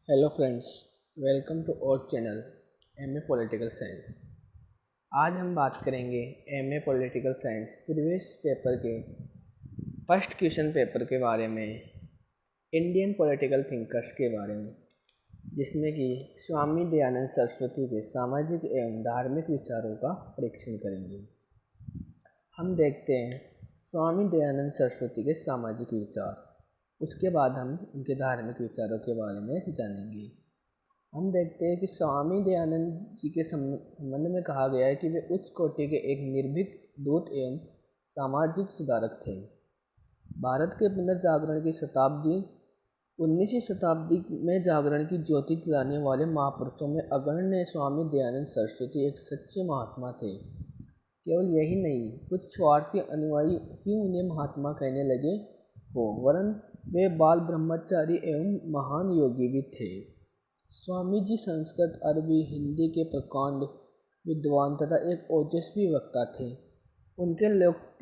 Hello friends, welcome to our channel MA political science. आज हम बात करेंगे MA political science previous paper के फर्स्ट क्वेश्चन पेपर के बारे में, इंडियन पॉलिटिकल थिंकर्स के बारे में, जिसमें कि स्वामी दयानंद सरस्वती के सामाजिक एवं धार्मिक विचारों का परीक्षण करेंगे। हम देखते हैं स्वामी दयानंद सरस्वती के सामाजिक विचार, उसके बाद हम उनके धार्मिक विचारों के बारे में जानेंगे। हम देखते हैं कि स्वामी दयानंद जी के संबंध में कहा गया है कि वे उच्च कोटि के एक निर्भीक दूत एवं सामाजिक सुधारक थे। भारत के पुनर्जागरण की शताब्दी 19वीं शताब्दी में जागरण की ज्योति जलाने वाले महापुरुषों में अग्रणी स्वामी दयानंद सरस्वती एक सच्चे महात्मा थे। केवल यही नहीं, कुछ स्वार्थी अनुयायी ही उन्हें महात्मा कहने लगे हो, वरन वे बाल ब्रह्मचारी एवं महान योगी भी थे। स्वामी जी संस्कृत, अरबी, हिंदी के प्रकांड विद्वान तथा एक ओजस्वी वक्ता थे। उनके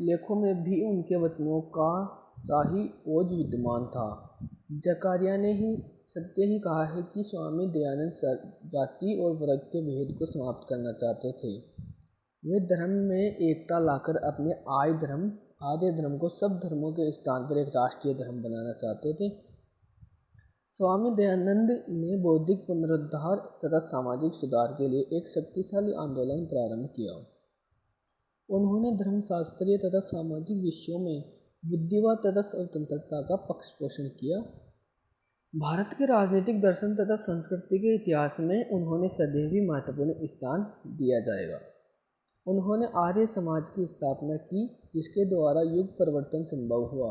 लेखों में भी उनके वचनों का शाही ओज विद्यमान था। जकारिया ने ही सत्य ही कहा है कि स्वामी दयानंद जाति और वर्ग के भेद को समाप्त करना चाहते थे। वे धर्म में एकता लाकर अपने आद्य धर्म को सब धर्मों के स्थान पर एक राष्ट्रीय धर्म बनाना चाहते थे। स्वामी दयानंद ने बौद्धिक पुनरुद्धार तथा सामाजिक सुधार के लिए एक शक्तिशाली आंदोलन प्रारंभ किया। उन्होंने धर्मशास्त्रीय तथा सामाजिक विषयों में बुद्धिवाद तथा स्वतंत्रता का पक्ष पोषण किया। भारत के राजनीतिक दर्शन तथा संस्कृति के इतिहास में उन्होंने सदैव ही महत्वपूर्ण स्थान दिया जाएगा। उन्होंने आर्य समाज की स्थापना की, जिसके द्वारा युग परिवर्तन संभव हुआ।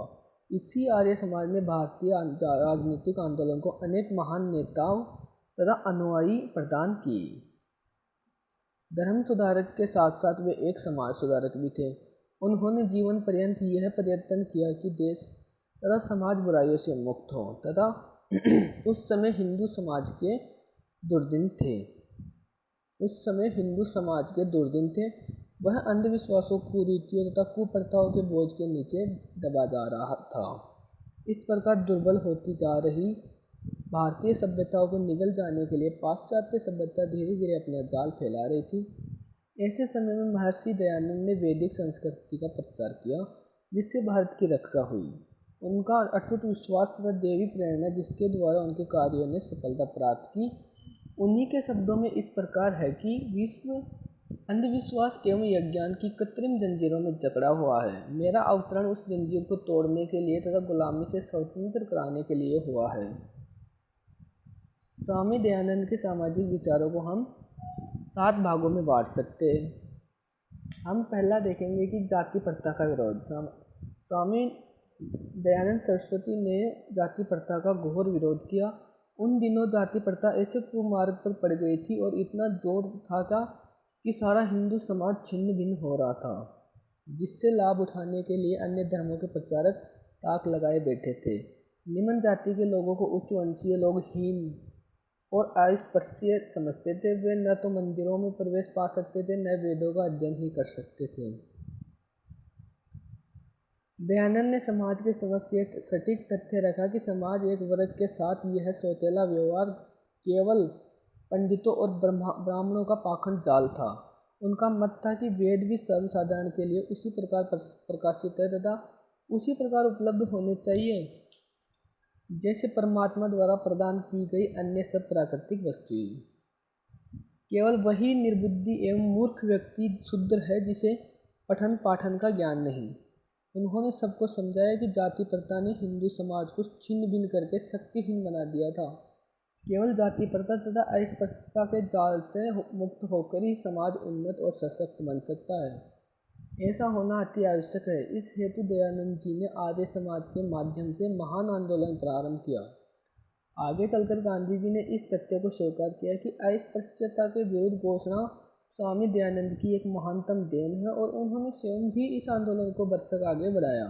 इसी आर्य समाज ने भारतीय राजनीतिक आंदोलन को अनेक महान नेताओं तथा अनुयायी प्रदान किए। धर्म सुधारक के साथ साथ वे एक समाज सुधारक भी थे। उन्होंने जीवन पर्यंत यह प्रयत्न किया कि देश तथा समाज बुराइयों से मुक्त हो तथा उस समय हिंदू समाज के दुर्दिन थे। वह अंधविश्वासों, कुरीतियों तथा कुप्रथाओं के बोझ के नीचे दबा जा रहा था। इस प्रकार दुर्बल होती जा रही भारतीय सभ्यताओं को निगल जाने के लिए पाश्चात्य सभ्यता धीरे धीरे अपना जाल फैला रही थी। ऐसे समय में महर्षि दयानंद ने वैदिक संस्कृति का प्रचार किया, जिससे भारत की रक्षा हुई। उनका अटूट विश्वास तथा देवी प्रेरणा, जिसके द्वारा उनके कार्यों ने सफलता प्राप्त की, उन्हीं के शब्दों में इस प्रकार है कि विश्व अंधविश्वास एवं अज्ञान की कृत्रिम जंजीरों में जकड़ा हुआ है। मेरा अवतरण उस जंजीर को तोड़ने के लिए तथा गुलामी से स्वतंत्र कराने के लिए हुआ है। स्वामी दयानंद के सामाजिक विचारों को हम 7 भागों में बांट सकते हैं। हम पहला देखेंगे कि जाति प्रथा का विरोध। स्वामी दयानंद सरस्वती ने जाति प्रथा का घोर विरोध किया। उन दिनों जाति प्रथा ऐसे कुमार्ग पर पड़ गई थी और इतना जोर था कि सारा हिंदू समाज छिन्न भिन्न हो रहा था, जिससे लाभ उठाने के लिए अन्य धर्मों के प्रचारक ताक लगाए बैठे थे। निम्न जाति के लोगों को उच्च वंशीय लोग हीन और अस्पृश्य समझते थे। वे न तो मंदिरों में प्रवेश पा सकते थे, न वेदों का अध्ययन ही कर सकते थे। दयानंद ने समाज के समक्ष एक सटीक तथ्य रखा कि समाज एक वर्ग के साथ यह सौतेला व्यवहार केवल पंडितों और ब्राह्मणों का पाखंड जाल था। उनका मत था कि वेद भी सर्वसाधारण के लिए उसी प्रकार प्रकाशित है तथा उसी प्रकार उपलब्ध होने चाहिए जैसे परमात्मा द्वारा प्रदान की गई अन्य सब प्राकृतिक वस्तुएं। केवल वही निर्बुद्धि एवं मूर्ख व्यक्ति शुद्र है जिसे पठन पाठन का ज्ञान नहीं। उन्होंने सबको समझाया कि जाति प्रथा ने हिंदू समाज को छिन्न भिन्न करके शक्तिहीन बना दिया था। केवल जाति प्रथा तथा अस्पृश्यता के जाल से मुक्त होकर ही समाज उन्नत और सशक्त बन सकता है। ऐसा होना अति आवश्यक है। इस हेतु दयानंद जी ने आर्य समाज के माध्यम से महान आंदोलन प्रारंभ किया। आगे चलकर गांधी जी ने इस तथ्य को स्वीकार किया कि अस्पृश्यता के विरुद्ध घोषणा स्वामी दयानंद की एक महानतम देन है और उन्होंने स्वयं भी इस आंदोलन को बरसक आगे बढ़ाया।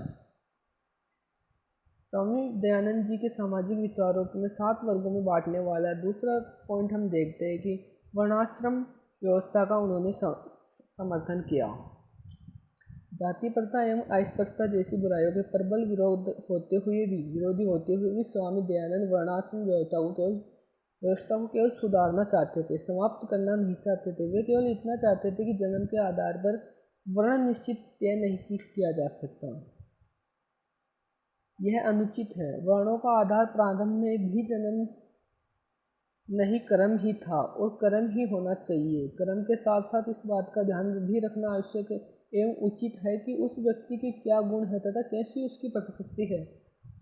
स्वामी दयानंद जी के सामाजिक विचारों में 7 वर्गों में बांटने वाला दूसरा पॉइंट हम देखते हैं कि वर्णाश्रम व्यवस्था का उन्होंने समर्थन किया। जाति प्रथा एवं अस्पृश्यता जैसी बुराइयों के प्रबल विरोधी होते हुए भी स्वामी दयानंद वर्णाश्रम व्यवस्था को केवल व्यवस्था को केवल सुधारना चाहते थे, समाप्त करना नहीं चाहते थे। वे केवल इतना चाहते थे कि जन्म के आधार पर वर्ण निश्चित तय नहीं किया जा सकता। यह अनुचित है। वर्णों का आधार प्रारंभ में भी जन्म नहीं कर्म ही था और कर्म ही होना चाहिए। कर्म के साथ साथ इस बात का ध्यान भी रखना आवश्यक एवं उचित है कि उस व्यक्ति के क्या गुण है तथा कैसी उसकी प्रकृति है।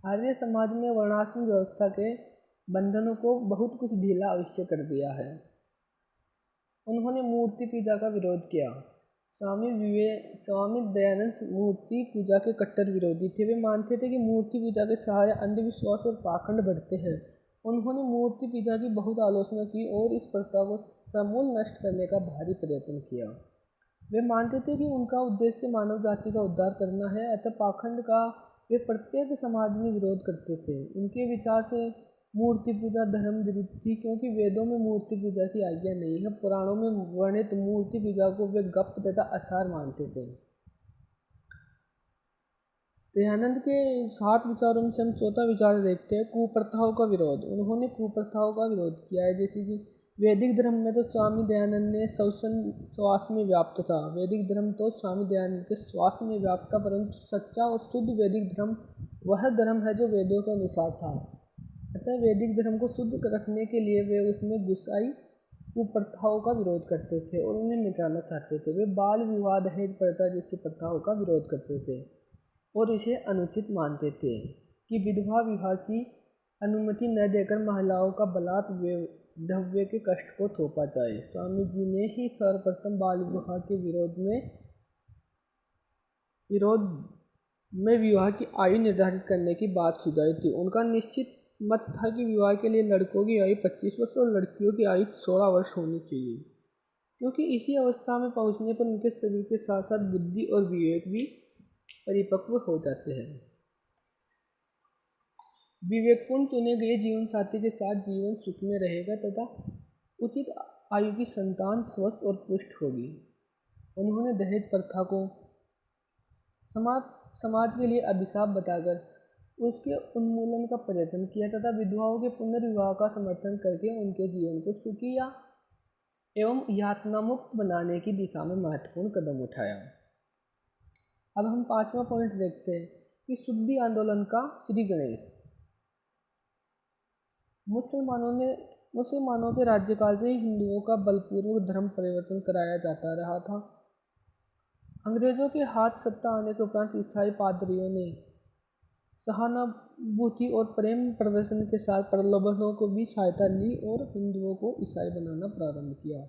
आर्य समाज में वर्णाश्रम व्यवस्था के बंधनों को बहुत कुछ ढीला अवश्य कर दिया है। उन्होंने मूर्ति पूजा का विरोध किया। स्वामी दयानंद मूर्ति पूजा के कट्टर विरोधी थे। वे मानते थे कि मूर्ति पूजा के सहारे अंधविश्वास और पाखंड बढ़ते हैं। उन्होंने मूर्ति पूजा की बहुत आलोचना की और इस प्रथा को समूल नष्ट करने का भारी प्रयत्न किया। वे मानते थे कि उनका उद्देश्य मानव जाति का उद्धार करना है, अतः पाखंड का वे प्रत्येक समाज में विरोध करते थे। उनके विचार से मूर्ति पूजा धर्म विरुद्ध थी, क्योंकि वेदों में मूर्ति पूजा की आज्ञा नहीं है। पुराणों में वर्णित मूर्ति पूजा को वे गप तथा आसार मानते थे। दयानंद के 7 विचारों में से हम चौथा विचार देखते हैं, कुप्रथाओं का विरोध। उन्होंने कुप्रथाओं का विरोध किया है, जैसे कि वैदिक धर्म में तो स्वामी दयानंद ने शौसन श्वास में व्याप्त था। वैदिक धर्म तो स्वामी दयानंद के श्वास में व्याप्त था, परंतु सच्चा और शुद्ध वैदिक धर्म वह धर्म है जो वेदों के अनुसार था। अतः वैदिक धर्म को शुद्ध रखने के लिए वे उसमें घुसाई कुप्रथाओं का विरोध करते थे और उन्हें मिटाना चाहते थे। वे बाल विवाह, दहेज प्रथा जैसी प्रथाओं का विरोध करते थे और इसे अनुचित मानते थे कि विधवा विवाह की अनुमति न देकर महिलाओं का बलात् वैधव्य के कष्ट को थोपा जाए। स्वामी जी ने ही सर्वप्रथम बाल विवाह के विरोध में विवाह की आयु निर्धारित करने की बात सुझाई थी। उनका निश्चित मत था कि विवाह के लिए लड़कों की आयु 25 वर्ष और लड़कियों की आयु 16 वर्ष होनी चाहिए, क्योंकि इसी अवस्था में पहुंचने पर उनके शरीर के साथ साथ बुद्धि और विवेक भी परिपक्व हो जाते हैं। विवेकपूर्ण चुने गए जीवन साथी के साथ जीवन सुख में रहेगा तथा उचित आयु की संतान स्वस्थ और पुष्ट होगी। उन्होंने दहेज प्रथा को समाज के लिए अभिशाप बताकर उसके उन्मूलन का प्रयत्न किया तथा विधवाओं के पुनर्विवाह का समर्थन करके उनके जीवन को सुखी एवं यातना मुक्त बनाने की दिशा में महत्वपूर्ण कदम उठाया। अब हम 5वां पॉइंट देखते हैं कि शुद्धि आंदोलन का श्री गणेश। मुसलमानों के राज्यकाल से ही हिंदुओं का बलपूर्वक धर्म परिवर्तन कराया जाता रहा था। अंग्रेजों के हाथ सत्ता आने के उपरांत ईसाई पादरियों ने सहानुभूति और प्रेम प्रदर्शन के साथ प्रलोभनों को भी सहायता ली और हिंदुओं को ईसाई बनाना प्रारंभ किया।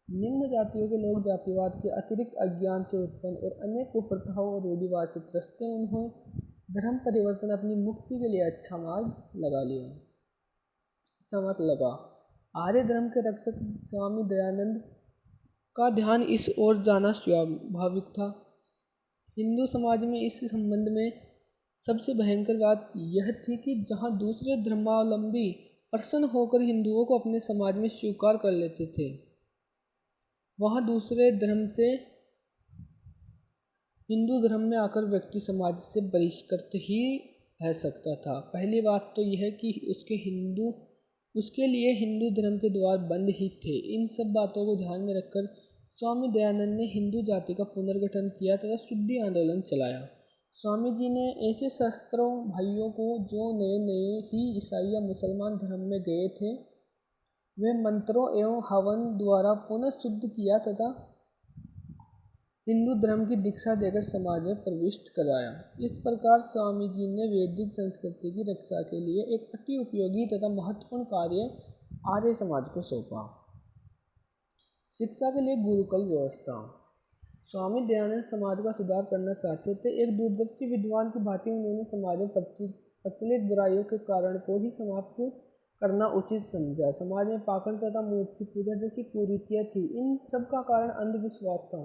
निम्न जातियों के लोग जातिवाद के अतिरिक्त अज्ञान से उत्पन्न और अनेक कुप्रथाओं और रूढ़िवाद से त्रस्त थे। उन्होंने धर्म परिवर्तन अपनी मुक्ति के लिए अच्छा मार्ग लगा। आर्य धर्म के रक्षक स्वामी दयानंद का ध्यान इस ओर जाना स्वाभाविक था। हिंदू समाज में इस संबंध में सबसे भयंकर बात यह थी कि जहाँ दूसरे धर्मावलंबी प्रसन्न होकर हिंदुओं को अपने समाज में स्वीकार कर लेते थे, वहाँ दूसरे धर्म से हिंदू धर्म में आकर व्यक्ति समाज से बहिष्कृत ही रह सकता था। पहली बात तो यह कि उसके लिए हिंदू धर्म के द्वार बंद ही थे। इन सब बातों को ध्यान में रखकर स्वामी दयानंद ने हिंदू जाति का पुनर्गठन किया तथा शुद्धि आंदोलन चलाया। स्वामी जी ने ऐसे शस्त्रों भाइयों को जो नए ही ईसाई या मुसलमान धर्म में गए थे, वे मंत्रों एवं हवन द्वारा पुनः शुद्ध किया तथा हिंदू धर्म की दीक्षा देकर समाज में प्रविष्ट कराया। इस प्रकार स्वामी जी ने वैदिक संस्कृति की रक्षा के लिए एक अति उपयोगी तथा महत्वपूर्ण कार्य आर्य समाज को सौंपा। शिक्षा के लिए गुरुकुल व्यवस्था। स्वामी दयानंद समाज का सुधार करना चाहते थे। एक दूरदर्शी विद्वान की भांति उन्होंने समाज में प्रचलित बुराइयों के कारण को ही समाप्त करना उचित समझा। समाज में पाखंड तथा मूर्ति पूजा जैसी कुरीतियाँ थी। इन सब का कारण अंधविश्वास था,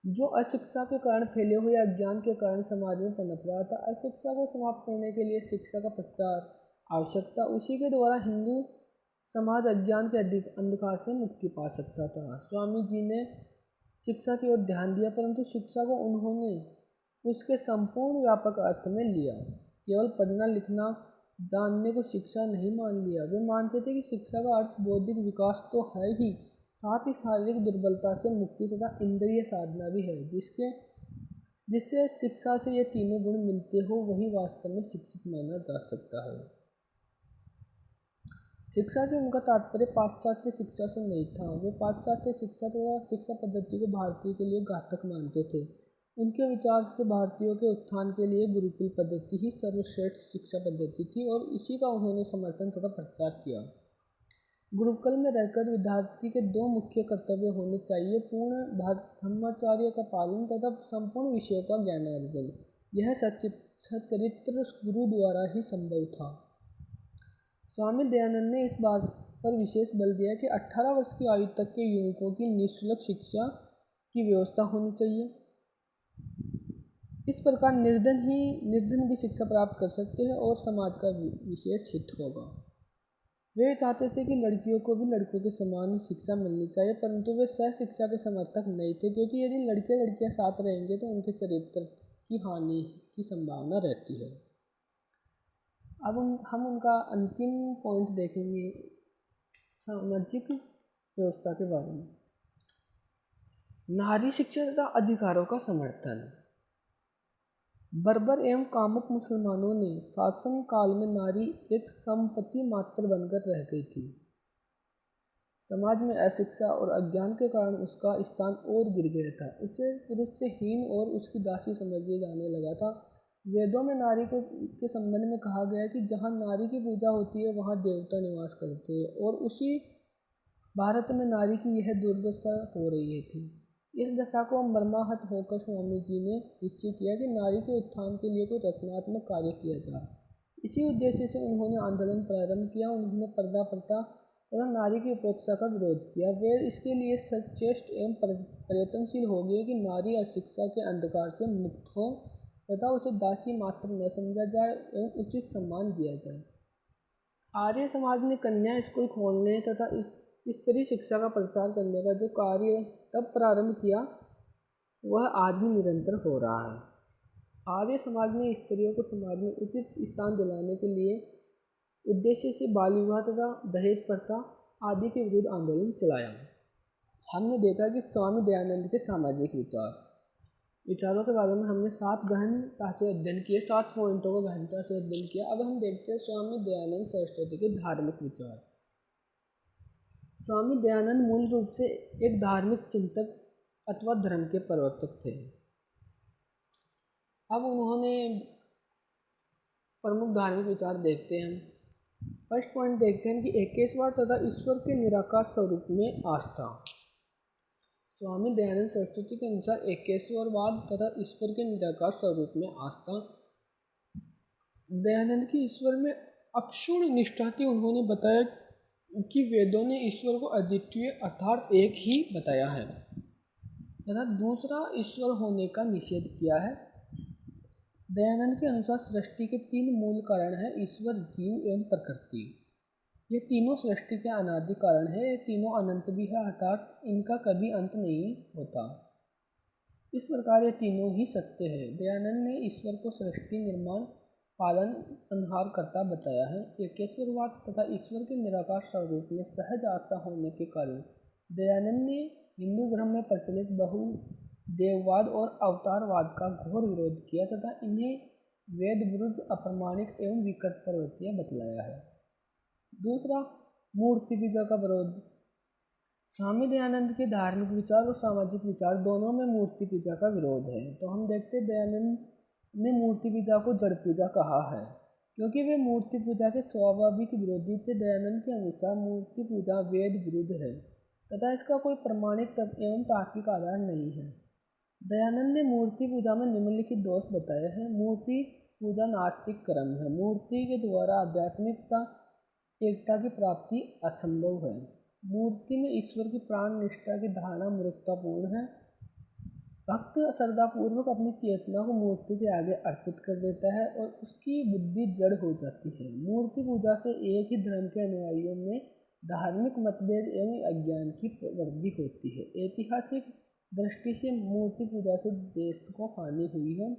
जो अशिक्षा के कारण फैले हुए अज्ञान के कारण समाज में पनप रहा था। अशिक्षा को समाप्त करने के लिए शिक्षा का प्रचार आवश्यक था। उसी के द्वारा हिंदू समाज अज्ञान के अंधकार से मुक्ति पा सकता था। स्वामी जी ने शिक्षा की ओर ध्यान दिया, परंतु शिक्षा को उन्होंने उसके संपूर्ण व्यापक अर्थ में लिया। केवल पढ़ना लिखना जानने को शिक्षा नहीं मान लिया। वे मानते थे कि शिक्षा का अर्थ बौद्धिक विकास तो है ही, साथ ही शारीरिक दुर्बलता से मुक्ति तथा इंद्रिय साधना भी है। जिससे शिक्षा से ये तीनों गुण मिलते हो वही वास्तव में शिक्षित माना जा सकता है। शिक्षा से उनका तात्पर्य पाश्चात्य शिक्षा से नहीं था। वे पाश्चात्य शिक्षा तथा शिक्षा पद्धति को भारतीय के लिए घातक मानते थे। उनके विचार से भारतीयों के उत्थान के लिए गुरुकुल पद्धति ही सर्वश्रेष्ठ शिक्षा पद्धति थी और इसी का उन्होंने समर्थन तथा प्रचार किया। गुरुकुल में रहकर विद्यार्थी के दो मुख्य कर्तव्य होने चाहिए: पूर्ण ब्रह्मचर्य का पालन तथा संपूर्ण विषयों का ज्ञानार्जन। यह सच्चरित्र गुरु द्वारा ही संभव था। स्वामी दयानंद ने इस बात पर विशेष बल दिया कि 18 वर्ष की आयु तक के युवकों की निःशुल्क शिक्षा की व्यवस्था होनी चाहिए। इस प्रकार निर्धन भी शिक्षा प्राप्त कर सकते हैं और समाज का विशेष हित होगा। वे चाहते थे कि लड़कियों को भी लड़कों के समान ही शिक्षा मिलनी चाहिए, परंतु वे सह शिक्षा के समर्थक नहीं थे, क्योंकि यदि लड़के लड़कियां साथ रहेंगे तो उनके चरित्र की हानि की संभावना रहती है। अब हम उनका अंतिम पॉइंट देखेंगे, सामाजिक व्यवस्था के बारे में। नारी शिक्षा तथा अधिकारों का समर्थन। बर्बर एवं कामुक मुसलमानों ने शासन काल में नारी एक संपत्ति मात्र बनकर रह गई थी। समाज में अशिक्षा और अज्ञान के कारण उसका स्थान और गिर गया था। उसे पुरुष से हीन और उसकी दासी समझे जाने लगा था। वेदों में नारी के संबंध में कहा गया है कि जहाँ नारी की पूजा होती है वहाँ देवता निवास करते हैं, और उसी भारत में नारी की यह दुर्दशा हो रही थी। इस दशा को मर्माहत होकर स्वामी जी ने निश्चय किया कि नारी के उत्थान के लिए कोई रचनात्मक कार्य किया जाए। इसी उद्देश्य से उन्होंने आंदोलन प्रारंभ किया। उन्होंने पर्दा प्रथा तथा नारी की उपेक्षा का विरोध किया। वे इसके लिए सचेष्ट एवं प्रयत्नशील हो गए कि नारी अशिक्षा के अंधकार से मुक्त हो तथा उसे दासी मात्र न समझा जाए एवं उचित सम्मान दिया जाए। आर्य समाज ने कन्या स्कूल खोलने तथा स्त्री शिक्षा का प्रचार करने का जो कार्य तब प्रारंभ किया वह आज भी निरंतर हो रहा है। आर्य समाज ने स्त्रियों को समाज में उचित स्थान दिलाने के लिए उद्देश्य से बाल विवाह तथा दहेज प्रथा आदि के विरुद्ध आंदोलन चलाया। हमने देखा कि स्वामी दयानंद के सामाजिक विचारों के बारे में हमने 7 गहनता से अध्ययन किए, 7 पॉइंटों को गहनता से अध्ययन किया। अब हम देखते हैं स्वामी दयानंद सरस्वती के धार्मिक विचार। स्वामी दयानंद मूल रूप से एक धार्मिक चिंतक अथवा धर्म के प्रवर्तक थे। अब उन्होंने प्रमुख धार्मिक विचार देखते हैं। हम फर्स्ट पॉइंट देखते हैं कि एकेश्वर तथा ईश्वर के निराकार स्वरूप में आस्था। स्वामी दयानंद सरस्वती के अनुसार एकेश्वरवाद तथा ईश्वर के निराकार स्वरूप में आस्था। दयानंद की ईश्वर में अक्षुण्ण निष्ठा थी। उन्होंने बताया कि वेदों ने ईश्वर को अद्वितीय अर्थात एक ही बताया है तथा दूसरा ईश्वर होने का निषेध किया है। दयानंद के अनुसार सृष्टि के 3 मूल कारण हैं: ईश्वर, जीव एवं प्रकृति। ये तीनों सृष्टि के अनादि कारण है। ये तीनों अनंत भी है, अर्थात इनका कभी अंत नहीं होता। इस प्रकार ये तीनों ही सत्य है। दयानंद ने ईश्वर को सृष्टि, निर्माण, पालन, संहार करता बताया है। एकेश्वरवाद तथा ईश्वर के निराकार स्वरूप में सहज आस्था होने के कारण दयानंद ने हिंदू धर्म में प्रचलित बहुदेववाद और अवतारवाद का घोर विरोध किया तथा इन्हें वेद विरुद्ध, अप्रामाणिक एवं विकृत प्रवृत्तियां बतलाया है। दूसरा, मूर्ति पूजा का विरोध। स्वामी दयानंद के धार्मिक विचार और सामाजिक विचार दोनों में मूर्ति पूजा का विरोध है। तो हम देखते हैं दयानंद ने मूर्ति पूजा को जड़ पूजा कहा है, क्योंकि वे मूर्ति पूजा के स्वाभाविक विरोधी थे। दयानंद के अनुसार मूर्ति पूजा वेद विरुद्ध है तथा इसका कोई प्रमाणिक एवं तार्किक आधार नहीं है। दयानंद ने मूर्ति पूजा में निम्नलिखित दोष बताए हैं। मूर्ति पूजा नास्तिक कर्म है। मूर्ति के द्वारा आध्यात्मिकता एकता की प्राप्ति असंभव है। मूर्ति में ईश्वर की प्राण निष्ठा की धारणा मूर्खतापूर्ण है। भक्त श्रद्धापूर्वक अपनी चेतना को मूर्ति के आगे अर्पित कर देता है और उसकी बुद्धि जड़ हो जाती है। मूर्ति पूजा से एक ही धर्म के अनुयायियों में धार्मिक मतभेद एवं अज्ञान की वृद्धि होती है। ऐतिहासिक दृष्टि से मूर्ति पूजा से देश को हानि हुई है।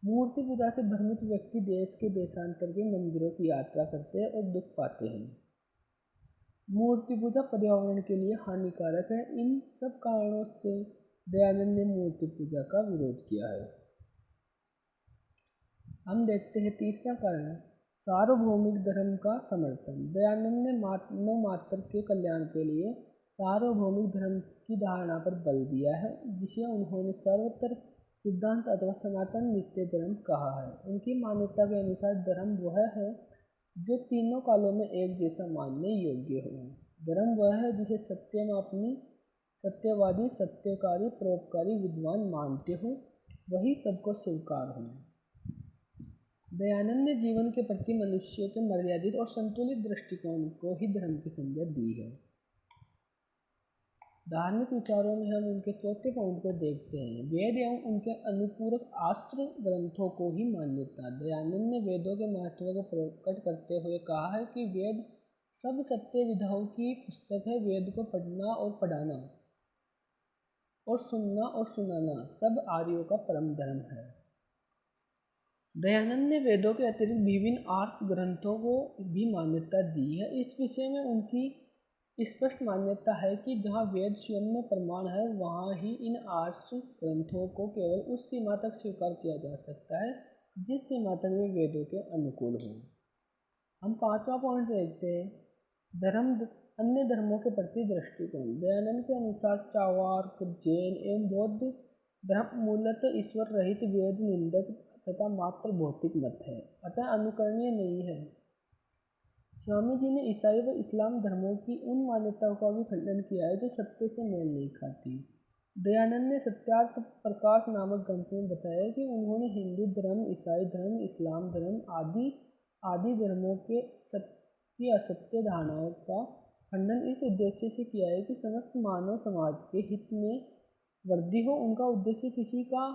मूर्ति पूजा से भ्रमित व्यक्ति देश के देशांतर के मंदिरों की यात्रा करते हैं और दुख पाते हैं। मूर्ति पूजा पर्यावरण के लिए हानिकारक है। इन सब कारणों से दयानंद ने मूर्ति पूजा का विरोध किया है। हम देखते हैं तीसरा कारण, सार्वभौमिक धर्म का समर्थन। दयानंद ने मानव मात्र के कल्याण के लिए सार्वभौमिक धर्म की धारणा पर बल दिया है, जिसे उन्होंने सर्वत्र सिद्धांत अथवा सनातन नित्य धर्म कहा है। उनकी मान्यता के अनुसार धर्म वह है जो तीनों कालों में एक जैसा मानने योग्य हो। धर्म वह है जिसे सत्य में अपनी सत्यवादी, सत्यकारी, परोपकारी, विद्वान मानते हो, वही सबको स्वीकार हो। दयानंद ने जीवन के प्रति मनुष्य के मर्यादित और संतुलित दृष्टिकोण को ही धर्म की संज्ञा दी है। धार्मिक विचारों में हम उनके चौथे पॉइंट को देखते हैं, वेद एवं उनके अनुपूरक आस्त्र ग्रंथों को ही मान्यता। दयानंद ने वेदों के महत्व को प्रकट करते हुए कहा है कि वेद सब सत्य विधाओं की पुस्तक है। वेद को पढ़ना और पढ़ाना और सुनना और सुनाना सब आर्यों का परम धर्म है। दयानंद ने वेदों के अतिरिक्त विभिन्न आर्ष ग्रंथों को भी मान्यता दी है। इस विषय में उनकी स्पष्ट मान्यता है कि जहाँ वेद स्वयं में प्रमाण है, वहाँ ही इन आर्ष ग्रंथों को केवल उस सीमा तक स्वीकार किया जा सकता है जिस सीमा तक वे वेदों के अनुकूल हो। हम पांचवा पॉइंट देखते हैं, धर्म अन्य धर्मों के प्रति दृष्टिकोण। दयानंद के अनुसार चार्वाक, जैन एवं बौद्ध धर्म मूलतः ईश्वर रहित, वेद निंदक तथा मात्र भौतिक मत है, अतः अनुकरणीय नहीं है। स्वामी जी ने ईसाई व इस्लाम धर्मों की उन मान्यताओं का भी खंडन किया है जो सत्य से मेल नहीं खाती। दयानंद ने सत्यार्थ प्रकाश नामक ग्रंथ में बताया कि उन्होंने हिंदू धर्म, ईसाई धर्म, इस्लाम धर्म आदि धर्मों के सत्य असत्य धारणाओं का खंडन इस उद्देश्य से किया है कि समस्त मानव समाज के हित में वृद्धि हो। उनका उद्देश्य किसी का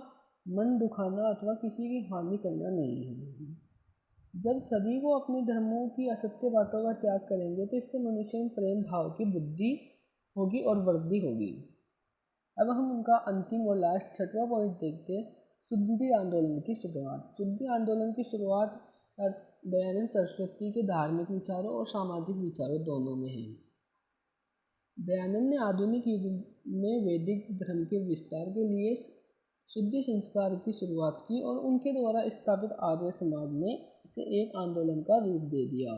मन दुखाना अथवा किसी की हानि करना नहीं है। जब सभी को अपने धर्मों की असत्य बातों का त्याग करेंगे तो इससे मनुष्य में प्रेम भाव की बुद्धि होगी और वृद्धि होगी। अब हम उनका अंतिम और लास्ट छठवां पॉइंट देखते हैं, शुद्धि आंदोलन की शुरुआत। शुद्धि आंदोलन की शुरुआत दयानंद सरस्वती के धार्मिक विचारों और सामाजिक विचारों दोनों में है। दयानंद ने आधुनिक युग में वैदिक धर्म के विस्तार के लिए शुद्धि संस्कार की शुरुआत की और उनके द्वारा स्थापित आर्य समाज ने इसे एक आंदोलन का रूप दे दिया।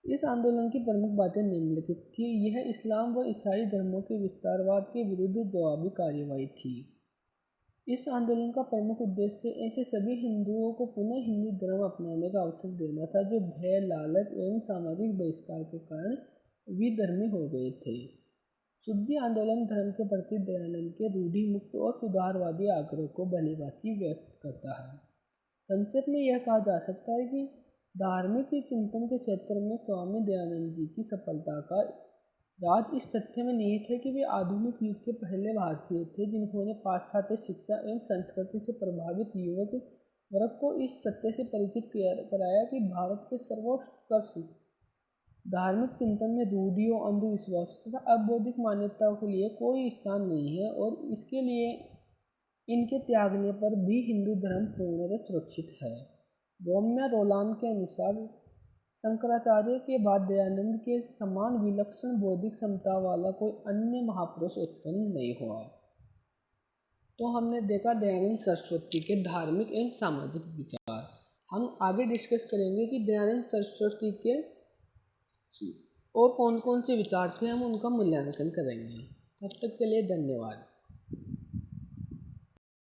इस आंदोलन की प्रमुख बातें निम्नलिखित थी। यह इस्लाम व ईसाई धर्मों के विस्तारवाद के विरुद्ध जवाबी कार्यवाही थी। इस आंदोलन का प्रमुख उद्देश्य ऐसे सभी हिंदुओं को पुनः हिंदू धर्म अपनाने का अवसर देना था जो भय, लालच एवं सामाजिक बहिष्कार के कारण विधर्मी हो गए थे। शुद्धि आंदोलन धर्म के प्रति दयानंद के रूढ़ि मुक्त और सुधारवादी आग्रह को भलीभांति व्यक्त करता है। संक्षेप में यह कहा जा सकता है कि धार्मिक चिंतन के क्षेत्र में स्वामी दयानंद जी की सफलता का राज इस तथ्य में निहित है कि वे आधुनिक युग के पहले भारतीय थे जिन्होंने पाश्चात्य शिक्षा एवं संस्कृति से प्रभावित युवक वर्ग को इस सत्य से परिचित कराया कि भारत के सर्वोत्कृष्ट धार्मिक चिंतन में रूढ़ियों, अंधविश्वास तथा अबौद्धिक मान्यताओं के लिए कोई स्थान नहीं है और इसके लिए इनके त्यागने पर भी हिंदू धर्म पूर्णतः सुरक्षित है। रोम्या रोलान के अनुसार शंकराचार्य के बाद दयानंद के समान विलक्षण बौद्धिक क्षमता वाला कोई अन्य महापुरुष उत्पन्न नहीं हुआ। तो हमने देखा दयानंद सरस्वती के धार्मिक एवं सामाजिक विचार। हम आगे डिस्कस करेंगे कि दयानंद सरस्वती के और कौन कौन से विचार थे, हम उनका मूल्यांकन करेंगे। तब तक के लिए धन्यवाद।